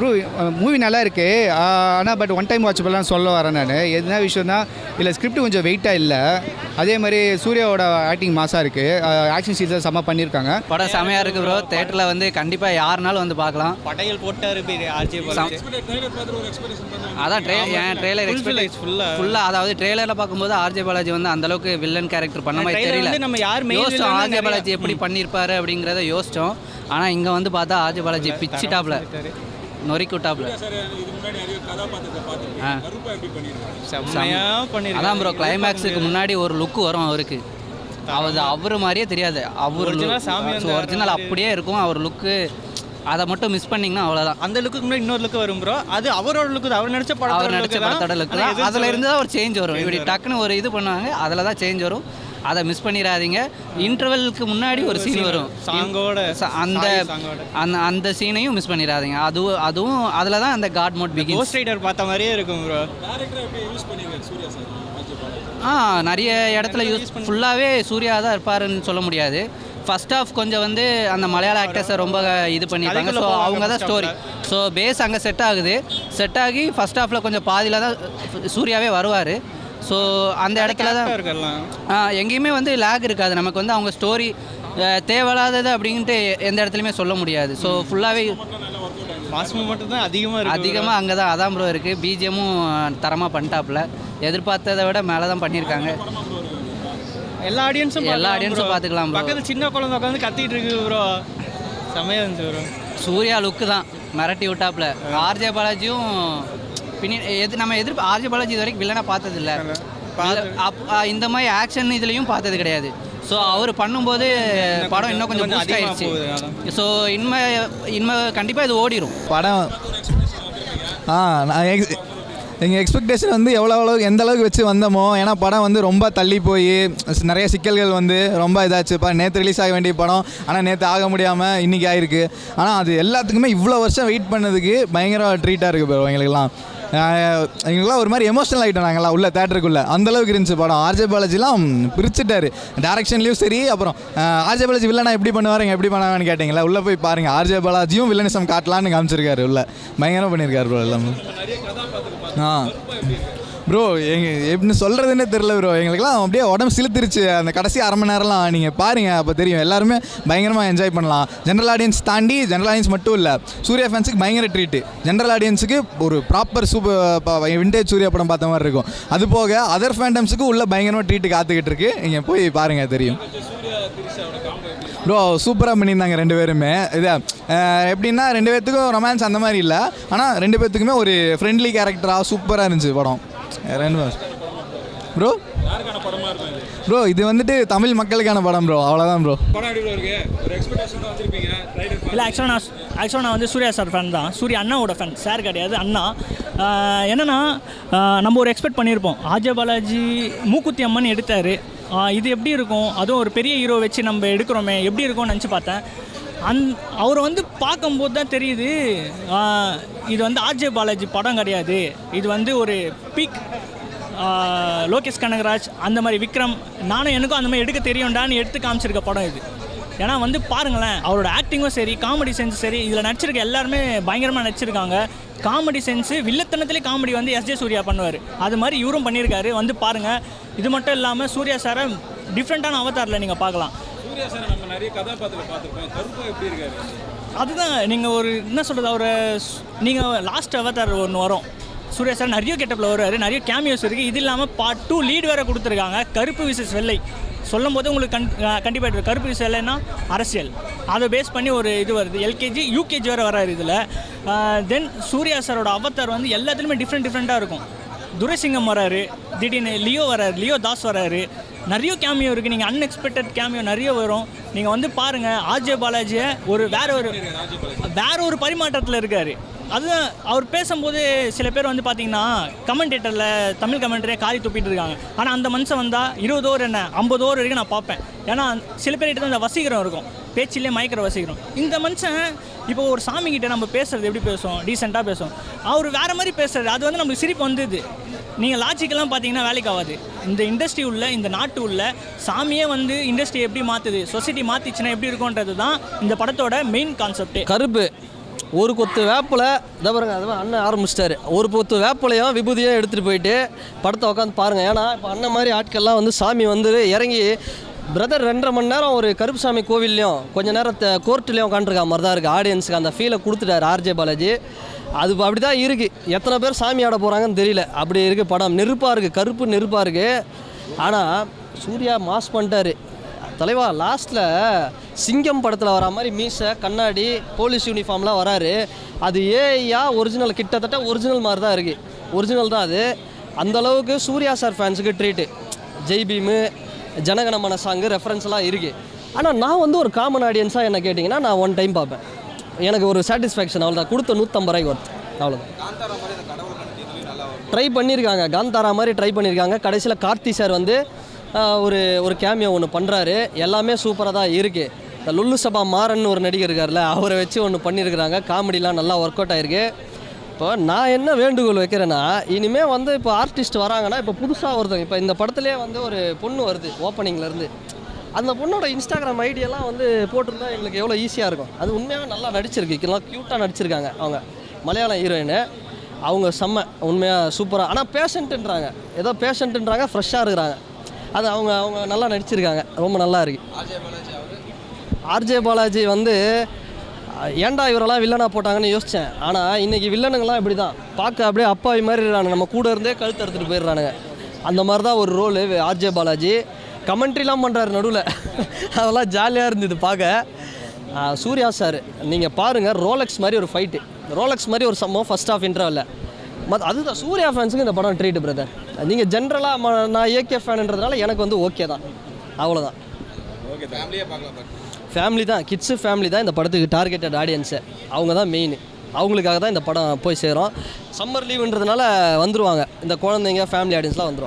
Bro movie நல்லா இருக்கு. ஆனால் பட் ஒன் டைம் வாட்சபிள்லாம் சொல்ல வரேன் நான். என்ன விஷயம்னா இல்லை ஸ்கிரிப்ட் கொஞ்சம் வெயிட்டாக இல்லை. அதே மாதிரி சூர்யாவோட ஆக்டிங் மாசாக இருக்குது. ஆக்ஷன் சீன்ஸை செம்ம பண்ணியிருக்காங்க. படம் செமையாக இருக்குது ப்ரோ. தேட்டரில் வந்து கண்டிப்பாக யாருனாலும் வந்து பார்க்கலாம். படையல் போட்டார் ஆர்ஜே பாலாஜி. அதான் ட்ரெய்லர் எக்ஸ்பெக்ட் ஃபுல்லாக, அதாவது ட்ரெய்லரில் பார்க்கும்போது ஆர்ஜே பாலாஜி வந்து அந்தளவுக்கு வில்லன் கேரக்டர் பண்ண மாதிரி தெரியல. நம்ம யார் யோசிச்சோம் ஆர்ஜே பாலாஜி எப்படி பண்ணியிருப்பாரு அப்படிங்கிறத யோசித்தோம். ஆனால் இங்கே வந்து பார்த்தா ஆர்ஜே பாலாஜி பிச்சிட்டாப்ல நொறிக்குட்டாப்ல. அதான் ப்ரோ, கிளைமேக்ஸுக்கு முன்னாடி ஒரு லுக்கு வரும் அவருக்கு. அவர் மாதிரியே தெரியாது. அவர் ஒரிஜினல் அப்படியே இருக்கும் அவர் லுக்கு. அதை மட்டும் மிஸ் பண்ணிங்கன்னா அவ்வளோதான். அந்த லுக்கு முன்னாடி இன்னொரு லுக்கு வரும் ப்ரோ. அது அவரோட லுக்கு, அவர் நடிச்ச படத்தோட லுக்கு தான். அதில் இருந்து தான் ஒரு சேஞ்ச் வரும். இப்படி டக்குன்னு ஒரு இது பண்ணுவாங்க, அதில் தான் சேஞ்ச் வரும். அதை மிஸ் பண்ணிடாதீங்க. இன்டர்வெலுக்கு முன்னாடி ஒரு சீன் வரும் சாங்கோட, அந்த சீனையும் மிஸ் பண்ணிடாதீங்க. அதுவும் அதில் தான் அந்த god mode begins. Ghost Rider பார்த்த மாதிரியே இருக்கும் ப்ரோ. நிறைய இடத்துல யூஸ் ஃபுல்லாகவே சூர்யா தான் இருப்பாருன்னு சொல்ல முடியாது. ஃபர்ஸ்ட் ஆஃப் கொஞ்சம் வந்து அந்த மலையாள ஆக்டர்ஸை ரொம்ப இது பண்ணியிருப்பாங்க. ஸோ அவங்க தான் ஸ்டோரி. ஸோ பேஸ் அங்கே செட் ஆகி ஃபர்ஸ்ட் ஆஃபில் கொஞ்சம் பாதியில் தான் சூர்யாவே வருவார். ஸோ அந்த இடத்துல தான் எங்கேயுமே வந்து லேக் இருக்காது. நமக்கு வந்து அவங்க ஸ்டோரி தேவையில்லாதது அப்படின்ட்டு எந்த இடத்துலையுமே சொல்ல முடியாது. ஸோ ஃபுல்லாகவே மட்டும் தான் அதிகமாக அங்கே தான். அதான் ப்ரோ இருக்குது. பிஜிஎம்மும் தரமாக பண்ணிட்டாப்புல. எதிர்பார்த்ததை விட மேலே தான் பண்ணியிருக்காங்க. எல்லா ஆடியன்ஸும் பார்த்துக்கலாம். பக்கத்தில் சின்ன குழந்தை உட்காந்து கத்திட்டு இருக்கு ப்ரோ. செமையாக இருந்துச்சு ப்ரோ. சூர்யா லுக்கு தான் மிரட்டி விட்டாப்புல. ஆர்ஜே பாலாஜியும் நம்ம ஆர்ஜே பாலாஜி இது வரைக்கும் வில்லனாக பார்த்ததில்ல. இந்த மாதிரி ஆக்ஷன் இதுலேயும் பார்த்தது கிடையாது. ஸோ அவர் பண்ணும்போது படம் இன்னும் கொஞ்சம் பூஸ்ட் ஆயிடுச்சு. ஸோ இனிமே கண்டிப்பாக இது ஓடிடும் படம். எங்கள் எக்ஸ்பெக்டேஷன் வந்து எந்த அளவுக்கு வச்சு வந்தோமோ. ஏன்னா படம் வந்து ரொம்ப தள்ளி போய் நிறைய சிக்கல்கள் வந்து ரொம்ப இதாச்சுப்பா. நேற்று ரிலீஸ் ஆக வேண்டிய படம் ஆனால் நேற்று ஆக முடியாமல் இன்றைக்கி ஆகிருக்கு. ஆனால் அது எல்லாத்துக்குமே இவ்வளோ வருஷம் வெயிட் பண்ணதுக்கு பயங்கர ட்ரீட்டாக இருக்குது ப்ரோ. எங்களுக்குலாம் ஒரு மாதிரி எமோஷனல் ஆகிட்டோம் நாங்கள்லாம் உள்ள தேட்டருக்குள்ளே. அந்தளவுக்கு இருந்துச்சு படம். ஆர்ஜே பாலாஜிலாம் பிரிச்சுட்டாரு டேரக்ஷன்லேயும் சரி. அப்புறம் ஆர்ஜே பாலாஜி வில்லனா எப்படி பண்ணுவாருங்க, எப்படி பண்ணுவாங்கன்னு கேட்டிங்களா? உள்ளே போய் பாருங்கள். ஆர்ஜே பாலாஜியும் வில்லனிசம் காட்டலான்னு காமிச்சிருக்காரு. உள்ள பயங்கரமாக பண்ணியிருக்காரு ப்ரோ எல்லாமே. ப்ரோ எப்படின்னு சொல்கிறதுன்னே தெரில ப்ரோ. எங்களுக்குலாம் அப்படியே உடம்பு சிலுத்துருச்சு அந்த கடைசி அரை மணி நேரம்லாம். நீங்கள் பாருங்கள், அப்போ தெரியும். எல்லாருமே பயங்கரமாக என்ஜாய் பண்ணலாம். ஜென்ரல் ஆடியன்ஸ் தாண்டி, ஜென்ரல் ஆடியன்ஸ் மட்டும் இல்லை, சூர்யா ஃபேன்ஸுக்கு பயங்கர ட்ரீட்டு. ஜென்ரல் ஆடியன்ஸுக்கு ஒரு ப்ராப்பர் விண்டேஜ் சூர்யா படம் பார்த்த மாதிரி இருக்கும். அது போக அதர் ஃபேண்டம்ஸுக்கு உள்ள பயங்கரமாக ட்ரீட்டு காத்துக்கிட்டு இருக்கு. நீங்கள் போய் பாருங்கள், தெரியும் ப்ரோ. சூப்பராக பண்ணியிருந்தாங்க ரெண்டு பேருமே. இதை எப்படின்னா ரெண்டு பேர்த்துக்கும் ரொமான்ஸ் அந்த மாதிரி இல்லை. ஆனால் ரெண்டு பேர்த்துக்குமே ஒரு ஃப்ரெண்ட்லி கேரக்டராக சூப்பராக இருந்துச்சு படம். ப்ரோ இது வந்துட்டு தமிழ் மக்களுக்கான படம் ப்ரோ. அவ்வளோதான் ப்ரோ. இல்லை ஆக்சுவலாக நான் வந்து சூர்யா சார் ஃபேன் தான். சூர்யா அண்ணாவோட ஃபேன், சார் கிடையாது, அண்ணா. என்னென்னா நம்ம ஒரு எக்ஸ்பெக்ட் பண்ணியிருப்போம். ஆர்ஜே பாலாஜி மூக்குத்தி அம்மன் எடுத்தார். இது எப்படி இருக்கும், அதுவும் ஒரு பெரிய ஹீரோ வச்சு நம்ம எடுக்கிறோமே, எப்படி இருக்கும்னு நினச்சி பார்த்தேன். அவரை வந்து பார்க்கும்போது தான் தெரியுது இது வந்து ஆர்ஜே பாலாஜி படம் கிடையாது. இது வந்து ஒரு பீக் லோகேஷ் கனகராஜ் அந்த மாதிரி விக்ரம், எனக்கும் அந்த மாதிரி எடுக்க தெரியும்டான்னு எடுத்து காமிச்சிருக்க படம் இது. ஏன்னா வந்து பாருங்களேன், அவரோட ஆக்டிங்கும் சரி, காமெடி சென்ஸும் சரி, இதில் நடிச்சிருக்க எல்லாருமே பயங்கரமாக நடிச்சிருக்காங்க. காமெடி சென்ஸு, வில்லத்தனத்துலேயே காமெடி வந்து எஸ்ஜே சூர்யா பண்ணுவார். அது மாதிரி இவரும் பண்ணியிருக்காரு. வந்து பாருங்கள். இது மட்டும் இல்லாமல் சூர்யா சாரை டிஃப்ரெண்ட்டான அவதாரில் நீங்கள் பார்க்கலாம். அதுதான் நீங்கள் ஒரு என்ன சொல்கிறது, அவரை நீங்கள் லாஸ்ட் அவதார் ஒன்று வரும். சூர்யா சார் நிறைய கெட்டப்பில் வருவார், நிறைய கேமியோஸ் இருக்குது. இது இல்லாமல் பார்ட் 2 லீடு வேறு கொடுத்துருக்காங்க. கருப்பு விசஸ் வெள்ளை சொல்லும் போது உங்களுக்கு கண்டிப்பாக கருப்பு விசஸ் வெள்ளைன்னா அரசியல், அதை பேஸ் பண்ணி ஒரு இது வருது. எல்கேஜி யூகேஜி வேறு வராரு இதில். தென் சூர்யா சாரோட அவதார் வந்து எல்லாத்துலேயுமே டிஃப்ரெண்ட்டாக இருக்கும். துரைசிங்கம் வராரு, திடீர்னு லியோ தாஸ் வராரு. நிறைய கேமியோ இருக்குது. நீங்கள் அன்எக்ஸ்பெக்டட் கேமியோ நிறைய வரும். நீங்கள் வந்து பாருங்கள், ஆர்ஜே பாலாஜியை வேற ஒரு பரிமாற்றத்தில் இருக்கார். அதுதான் அவர் பேசும்போது சில பேர் வந்து பார்த்தீங்கன்னா கமெண்டேட்டரில் தமிழ் கமெண்டரே காரி துப்பிட்டு இருக்காங்க. ஆனால் அந்த மனுஷன் வந்தால் 20 ஓவர் என்ன 50 ஓவர் வரைக்கும் நான் பார்ப்பேன். ஏன்னா சில பேர்கிட்ட தான் இந்த வசீகரம் இருக்கும், பேச்சிலே மயக்கிற வசீகரம். இந்த மனுஷன் இப்போ ஒரு சாமிக்கிட்ட நம்ம பேசுகிறது எப்படி பேசுவோம், டீசெண்டாக பேசுவோம். அவர் வேறு மாதிரி பேசுகிறது, அது வந்து நம்மளுக்கு சிரிப்பு வந்தது. நீங்கள் லாஜிக்கெல்லாம் பார்த்தீங்கன்னா வேலைக்கு ஆகாது. இந்த இண்டஸ்ட்ரி உள்ள, இந்த நாட்டு உள்ள சாமியே வந்து இண்டஸ்ட்ரி எப்படி மாற்றுது, சொசைட்டி மாற்றிச்சுன்னா எப்படி இருக்கும்ன்றது தான் இந்த படத்தோட மெயின் கான்செப்டே. கருப்பு ஒரு கொத்து வேப்பில் இதை பாருங்க, அது அண்ணன் ஆரம்பிச்சிட்டாரு. ஒரு கொத்து வேப்பிலையும் விபூதியும் எடுத்துகிட்டு போயிட்டு படத்தை உட்காந்து பாருங்கள். ஏன்னா இப்போ அண்ணன் மாதிரி ஆட்கள்லாம் வந்து சாமி வந்து இறங்கி பிரதர் 2.5 மணி நேரம் ஒரு கருப்புசாமி கோவில்லையும் கொஞ்ச நேரம் கோர்ட்லேயும் உட்காந்துருக்க மாதிரி தான் இருக்குது. ஆடியன்ஸுக்கு அந்த ஃபீலை கொடுத்துட்டாரு ஆர்ஜே பாலாஜி. அது அப்படி தான் இருக்குது. எத்தனை பேர் சாமி ஆட போகிறாங்கன்னு தெரியல, அப்படி இருக்குது படம். நெருப்பாக இருக்குது, கருப்பு நெருப்பாக இருக்குது. ஆனால் சூர்யா மாஸ் பண்ணிட்டாரு தலைவா. லாஸ்ட்டில் சிங்கம் படத்தில் வர மாதிரி மீசை கண்ணாடி போலீஸ் யூனிஃபார்ம்லாம் வராரு. அது ஏஐயா ஒரிஜினல், கிட்டத்தட்ட ஒரிஜினல் மாதிரி தான் இருக்குது. ஒரிஜினல் தான் அது. அந்தளவுக்கு சூர்யா சார் ஃபேன்ஸுக்கு ட்ரீட்டு. ஜெய் பீமு, ஜனகணமன சாங்கு ரெஃபரன்ஸ்லாம் இருக்குது. ஆனால் நான் வந்து ஒரு காமன் ஆடியன்ஸாக என்ன கேட்டிங்கன்னா நான் 1 டைம் பார்ப்பேன். எனக்கு ஒரு சாட்டிஸ்ஃபேக்ஷன், அவ்வளோதான். கொடுத்த 150 ரூபாய்க்கு ஒர்த், அவ்வளோதான். ட்ரை பண்ணியிருக்காங்க, காந்தாரா மாதிரி ட்ரை பண்ணியிருக்காங்க. கடைசியில் கார்த்தி சார் வந்து ஒரு கேமியோ ஒன்று பண்ணுறாரு. எல்லாமே சூப்பராக தான் இருக்குது. இந்த லுல்லு சபா மாறன் ஒரு நடிகர் இருக்கார்ல, அவரை வச்சு ஒன்று பண்ணியிருக்கிறாங்க. காமெடிலாம் நல்லா ஒர்க் அவுட் ஆகிருக்கு. இப்போ நான் என்ன வேண்டுகோள் வைக்கிறேன்னா, இனிமேல் வந்து இப்போ ஆர்டிஸ்ட் வராங்கன்னா, இப்போ புதுசாக ஒருத்தங்க, இப்போ இந்த படத்துலேயே வந்து ஒரு பொண்ணு வருது ஓப்பனிங்லேருந்து. அந்த பொண்ணோட இன்ஸ்டாகிராம் ஐடியெல்லாம் வந்து போட்டிருந்தா எங்களுக்கு எவ்வளோ ஈஸியாக இருக்கும். அது உண்மையாக நல்லா நடிச்சிருக்கு, நல்லா க்யூட்டாக நடிச்சிருக்காங்க. அவங்க மலையாளம் ஹீரோயின், அவங்க செம்ம உண்மையாக சூப்பராக. ஆனால் பேஷண்ட்டுன்றாங்க, ஏதோ பேஷண்ட்டுன்றாங்க, ஃப்ரெஷ்ஷாக இருக்கிறாங்க. அது அவங்க நல்லா நடிச்சிருக்காங்க, ரொம்ப நல்லா இருக்குது. ஆர்ஜே பாலாஜி வந்து ஏன்டா இவரெல்லாம் வில்லனாக போட்டாங்கன்னு யோசித்தேன். ஆனால் இன்றைக்கி வில்லனுங்கெல்லாம் இப்படி தான் பார்க்க அப்படியே அப்பாவி மாதிரி இருக்கானுங்க. நம்ம கூட இருந்தே கழுத்து எடுத்துகிட்டு போயிடுறானுங்க. அந்த மாதிரி தான் ஒரு ரோலு ஆர்ஜே பாலாஜி. கமெண்ட்ரிலாம் பண்ணுறாரு நடுவில், அதெல்லாம் ஜாலியாக இருந்தது பார்க்க. சூர்யா சார் நீங்கள் பாருங்கள், ரோலெக்ஸ் மாதிரி ஒரு ஃபைட்டு, ரோலெக்ஸ் மாதிரி ஒரு சம்பவம் ஃபஸ்ட் ஆஃப் இன்டர்வல்ல. அதுதான் சூர்யா ஃபேன்ஸுக்கு இந்த படம் ட்ரீட் பிரதர். நீங்கள் ஜென்ரலாக நான் ஏகே ஃபேனுன்றதுனால எனக்கு வந்து ஓகே தான், அவ்வளோதான். ஃபேமிலி தான், கிட்ஸு ஃபேமிலி தான் இந்த படத்துக்கு டார்கெட்டட் ஆடியன்ஸு. அவங்க தான் மெயின், அவங்களுக்காக தான் இந்த படம் போய் சேரும். சம்மர் லீவுன்றதுனால வந்துடுவாங்க இந்த குழந்தைங்க, ஃபேமிலி ஆடியன்ஸ்லாம் வந்துடுவாங்க.